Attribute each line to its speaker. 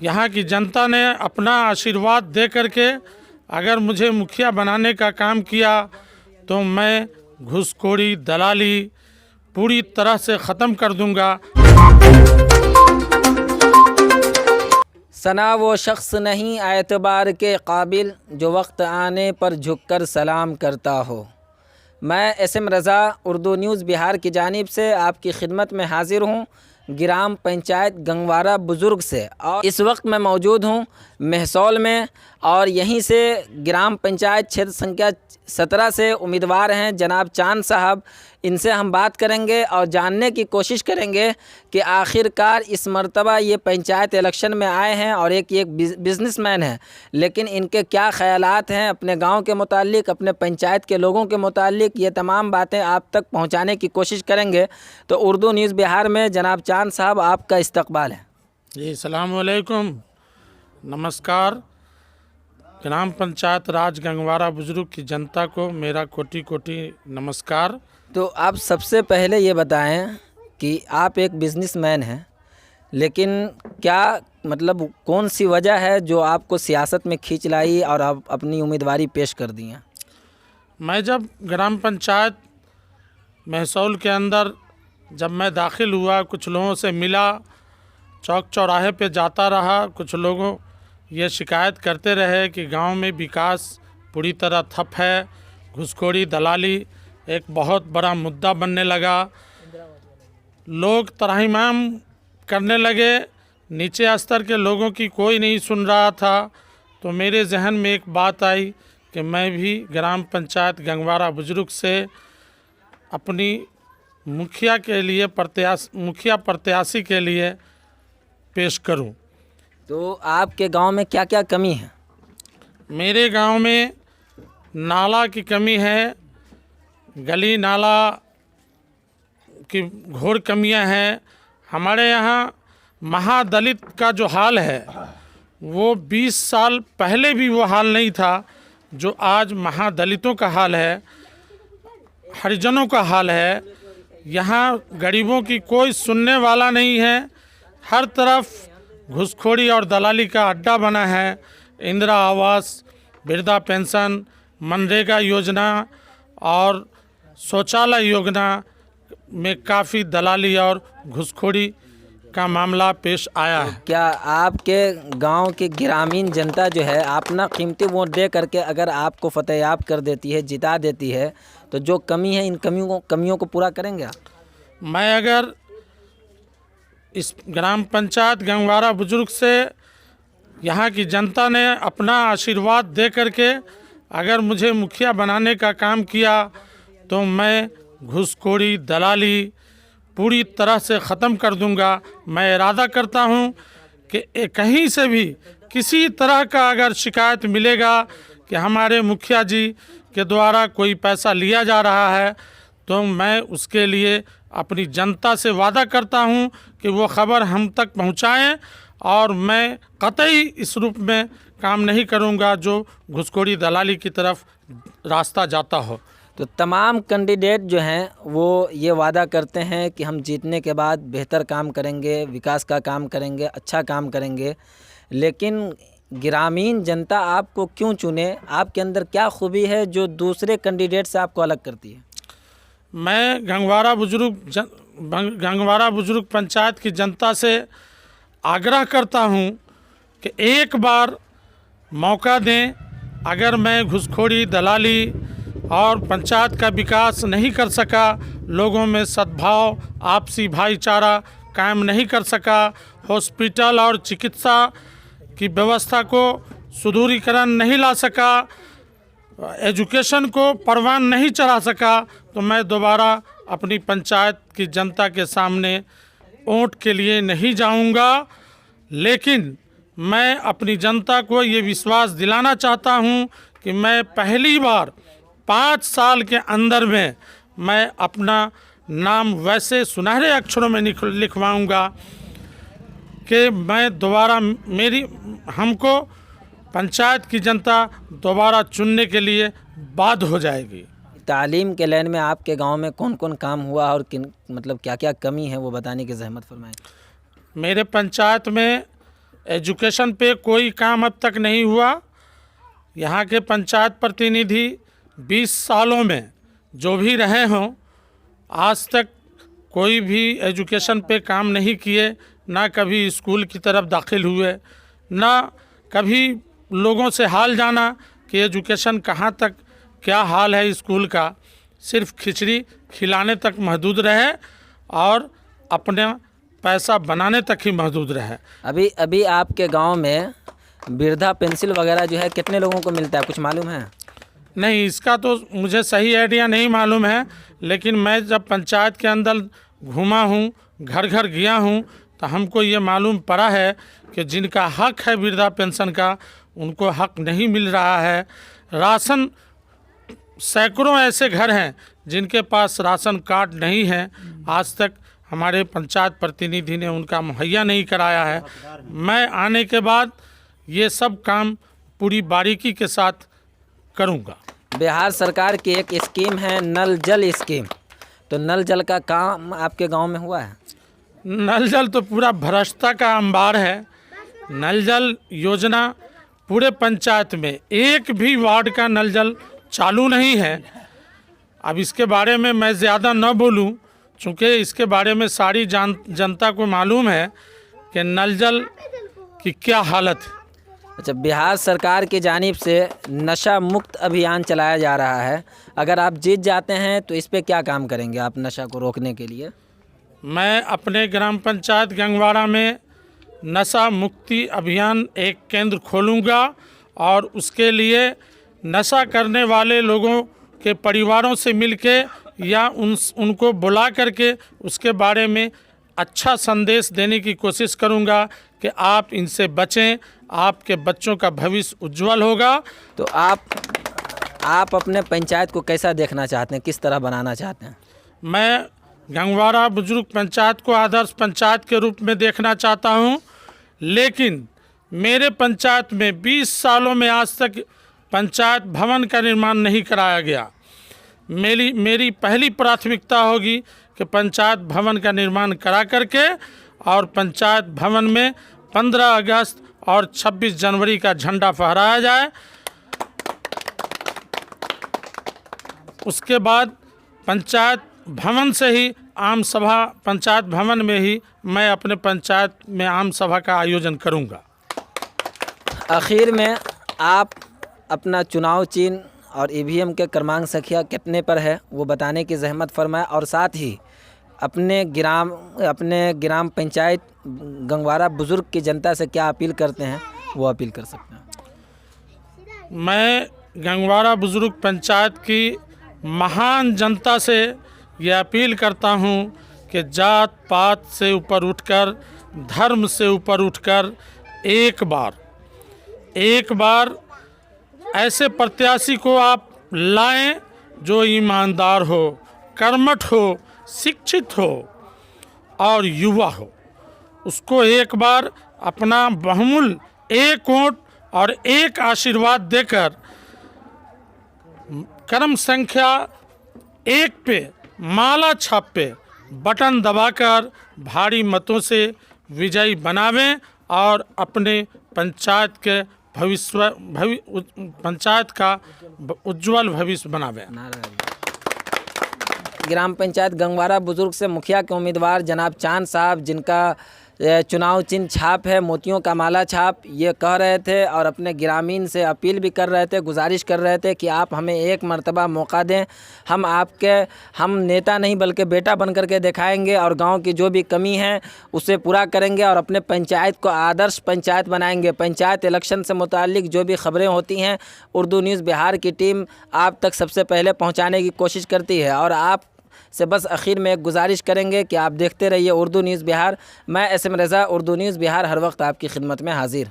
Speaker 1: यहाँ की जनता ने अपना आशीर्वाद दे करके अगर मुझे मुखिया बनाने का काम किया तो मैं घूसखोरी दलाली पूरी तरह से ख़त्म कर दूंगा।
Speaker 2: सना वो शख्स नहीं एतबार के काबिल जो वक्त आने पर झुककर सलाम करता हो। मैं एसएम रज़ा उर्दू न्यूज़ बिहार की जानिब से आपकी खिदमत में हाज़िर हूँ ग्राम पंचायत गंगवारा बुज़ुर्ग से। और इस वक्त मैं मौजूद हूँ महसौल में और यहीं से ग्राम पंचायत क्षेत्र संख्या 17 से उम्मीदवार हैं जनाब चांद साहब। इनसे हम बात करेंगे और जानने की कोशिश करेंगे कि आखिरकार इस मर्तबा ये पंचायत इलेक्शन में आए हैं और एक बिज़नेसमैन है, लेकिन इनके क्या ख़यालात हैं अपने गांव के मुतालिक, अपने पंचायत के लोगों के मुतालिक, ये तमाम बातें आप तक पहुंचाने की कोशिश करेंगे। तो उर्दू न्यूज़ बिहार में जनाब चांद साहब आपका इस्तकबाल है।
Speaker 1: जी अस्सलाम वालेकुम, नमस्कार। ग्राम पंचायत राज गंगवारा बुजुर्ग की जनता को मेरा कोटि कोटि नमस्कार।
Speaker 2: तो आप सबसे पहले ये बताएं कि आप एक बिज़नेसमैन हैं, लेकिन क्या मतलब कौन सी वजह है जो आपको सियासत में खींच लाई और आप अपनी उम्मीदवारी पेश कर दी हैं?
Speaker 1: मैं जब ग्राम पंचायत महसौल के अंदर जब मैं दाखिल हुआ, कुछ लोगों से मिला, चौक चौराहे पे जाता रहा, कुछ लोगों ये शिकायत करते रहे कि गांव में विकास पूरी तरह ठप है, घूसखोरी दलाली एक बहुत बड़ा मुद्दा बनने लगा। लोग त्राहिमाम करने लगे, नीचे स्तर के लोगों की कोई नहीं सुन रहा था। तो मेरे जहन में एक बात आई कि मैं भी ग्राम पंचायत गंगवारा बुजुर्ग से अपनी मुखिया प्रत्याशी के लिए पेश करूं।
Speaker 2: तो आपके गांव में क्या क्या कमी है?
Speaker 1: मेरे गांव में नाला की कमी है, गली नाला की घोर कमियां हैं। हमारे यहाँ महादलित का जो हाल है वो 20 साल पहले भी वो हाल नहीं था जो आज महादलितों का हाल है, हरिजनों का हाल है। यहाँ गरीबों की कोई सुनने वाला नहीं है, हर तरफ घूसखोरी और दलाली का अड्डा बना है। इंदिरा आवास, वृद्धा पेंशन, मनरेगा योजना और शौचालय योजना में काफ़ी दलाली और घूसखोरी का मामला पेश आया है।
Speaker 2: क्या आपके गांव की ग्रामीण जनता जो है अपना कीमती वोट दे करके अगर आपको फतेहयाब कर देती है, जिता देती है, तो जो कमी है इन कमियों को पूरा करेंगे आप?
Speaker 1: मैं अगर इस ग्राम पंचायत गंगवारा बुजुर्ग से यहाँ की जनता ने अपना आशीर्वाद दे करके अगर मुझे मुखिया बनाने का काम किया तो मैं घूसखोरी दलाली पूरी तरह से ख़त्म कर दूंगा। मैं इरादा करता हूं कि कहीं से भी किसी तरह का अगर शिकायत मिलेगा कि हमारे मुखिया जी के द्वारा कोई पैसा लिया जा रहा है तो मैं उसके लिए अपनी जनता से वादा करता हूं कि वो ख़बर हम तक पहुंचाएं और मैं कतई इस रूप में काम नहीं करूंगा जो घूसखोरी दलाली की तरफ रास्ता जाता हो।
Speaker 2: तो तमाम कैंडिडेट जो हैं वो ये वादा करते हैं कि हम जीतने के बाद बेहतर काम करेंगे, विकास का काम करेंगे, अच्छा काम करेंगे, लेकिन ग्रामीण जनता आपको क्यों चुने? आपके अंदर क्या खूबी है जो दूसरे कैंडिडेट से आपको अलग करती है?
Speaker 1: मैं गंगवारा बुजुर्ग पंचायत की जनता से आग्रह करता हूं कि एक बार मौका दें। अगर मैं घूसखोरी दलाली और पंचायत का विकास नहीं कर सका, लोगों में सद्भाव आपसी भाईचारा कायम नहीं कर सका, हॉस्पिटल और चिकित्सा की व्यवस्था को सुदूरीकरण नहीं ला सका, एजुकेशन को परवान नहीं चढ़ा सका, तो मैं दोबारा अपनी पंचायत की जनता के सामने वोट के लिए नहीं जाऊंगा। लेकिन मैं अपनी जनता को ये विश्वास दिलाना चाहता हूं कि मैं पहली बार 5 साल के अंदर में मैं अपना नाम वैसे सुनहरे अक्षरों में लिखवाऊंगा कि मैं दोबारा हमको पंचायत की जनता दोबारा चुनने के लिए बाध्य हो जाएगी।
Speaker 2: तालीम के लाइन में आपके गांव में कौन कौन काम हुआ और किन मतलब क्या क्या कमी है वो बताने की ज़हमत फरमाएं।
Speaker 1: मेरे पंचायत में एजुकेशन पे कोई काम अब तक नहीं हुआ। यहाँ के पंचायत प्रतिनिधि 20 सालों में जो भी रहे हों, आज तक कोई भी एजुकेशन पे काम नहीं किए, ना कभी स्कूल की तरफ दाखिल हुए, ना कभी लोगों से हाल जाना कि एजुकेशन कहाँ तक क्या हाल है स्कूल का। सिर्फ खिचड़ी खिलाने तक महदूद रहे और अपने पैसा बनाने तक ही महदूद रहे।
Speaker 2: अभी आपके गांव में वृद्धा पेंसिल वगैरह जो है कितने लोगों को मिलता है, कुछ मालूम है?
Speaker 1: नहीं, इसका तो मुझे सही आइडिया नहीं मालूम है, लेकिन मैं जब पंचायत के अंदर घूमा हूँ, घर घर गया हूँ, तो हमको ये मालूम पड़ा है कि जिनका हक है वृद्धा पेंशन का, उनको हक नहीं मिल रहा है। राशन, सैकड़ों ऐसे घर हैं जिनके पास राशन कार्ड नहीं है, आज तक हमारे पंचायत प्रतिनिधि ने उनका मुहैया नहीं कराया है। मैं आने के बाद ये सब काम पूरी बारीकी के साथ करूँगा।
Speaker 2: बिहार सरकार की एक स्कीम है नल जल स्कीम, तो नल जल का काम आपके गांव में हुआ है?
Speaker 1: नल जल तो पूरा भ्रष्टता का अंबार है। नल जल योजना पूरे पंचायत में एक भी वार्ड का नल जल चालू नहीं है। अब इसके बारे में मैं ज़्यादा न बोलूं, चूँकि इसके बारे में सारी जनता को मालूम है कि नल जल की क्या हालत है।
Speaker 2: अच्छा, बिहार सरकार की जानिब से नशा मुक्त अभियान चलाया जा रहा है। अगर आप जीत जाते हैं तो इस पे क्या काम करेंगे आप नशा को रोकने के लिए?
Speaker 1: मैं अपने ग्राम पंचायत गंगवाड़ा में नशा मुक्ति अभियान एक केंद्र खोलूँगा और उसके लिए नशा करने वाले लोगों के परिवारों से मिलके या उनको बुला करके उसके बारे में अच्छा संदेश देने की कोशिश करूँगा कि आप इनसे बचें, आपके बच्चों का भविष्य उज्जवल होगा।
Speaker 2: तो आप अपने पंचायत को कैसा देखना चाहते हैं, किस तरह बनाना चाहते हैं?
Speaker 1: मैं गंगवाड़ा बुजुर्ग पंचायत को आदर्श पंचायत के रूप में देखना चाहता हूं, लेकिन मेरे पंचायत में 20 सालों में आज तक पंचायत भवन का निर्माण नहीं कराया गया। मेरी पहली प्राथमिकता होगी कि पंचायत भवन का निर्माण करा करके और पंचायत भवन में 15 अगस्त और 26 जनवरी का झंडा फहराया जाए। उसके बाद पंचायत भवन से ही आम सभा, पंचायत भवन में ही मैं अपने पंचायत में आम सभा का आयोजन करूंगा।
Speaker 2: आखिर में आप अपना चुनाव चिन्ह और ईवीएम के क्रमांक संख्या कितने पर है वो बताने की जहमत फरमाएं, और साथ ही अपने ग्राम पंचायत गंगवाड़ा बुजुर्ग की जनता से क्या अपील करते हैं वो अपील कर सकते हैं।
Speaker 1: मैं गंगवाड़ा बुजुर्ग पंचायत की महान जनता से ये अपील करता हूँ कि जात पात से ऊपर उठकर, धर्म से ऊपर उठकर एक बार ऐसे प्रत्याशी को आप लाएं जो ईमानदार हो, कर्मठ हो, शिक्षित हो और युवा हो। उसको एक बार अपना बहुमूल्य एक वोट और एक आशीर्वाद देकर क्रम संख्या 1 पे माला छाप पे बटन दबाकर भारी मतों से विजयी बनावें और अपने पंचायत के पंचायत का उज्जवल भविष्य बनावें।
Speaker 2: ग्राम पंचायत गंगवाड़ा बुजुर्ग से मुखिया के उम्मीदवार जनाब चांद साहब, जिनका चुनाव चिन्ह छाप है मोतियों का माला छाप, ये कह रहे थे और अपने ग्रामीण से अपील भी कर रहे थे, गुजारिश कर रहे थे कि आप हमें एक मर्तबा मौका दें, हम नेता नहीं बल्कि बेटा बन करके दिखाएंगे और गांव की जो भी कमी है उसे पूरा करेंगे और अपने पंचायत को आदर्श पंचायत बनाएंगे। पंचायत इलेक्शन से मुताल्लिक जो भी खबरें होती हैं उर्दू न्यूज़ बिहार की टीम आप तक सबसे पहले पहुँचाने की कोशिश करती है, और आप से बस आखिर में एक गुजारिश करेंगे कि आप देखते रहिए उर्दू न्यूज़ बिहार। मैं SM रज़ा, उर्दू न्यूज़ बिहार, हर वक्त आपकी खिदमत में हाजिर।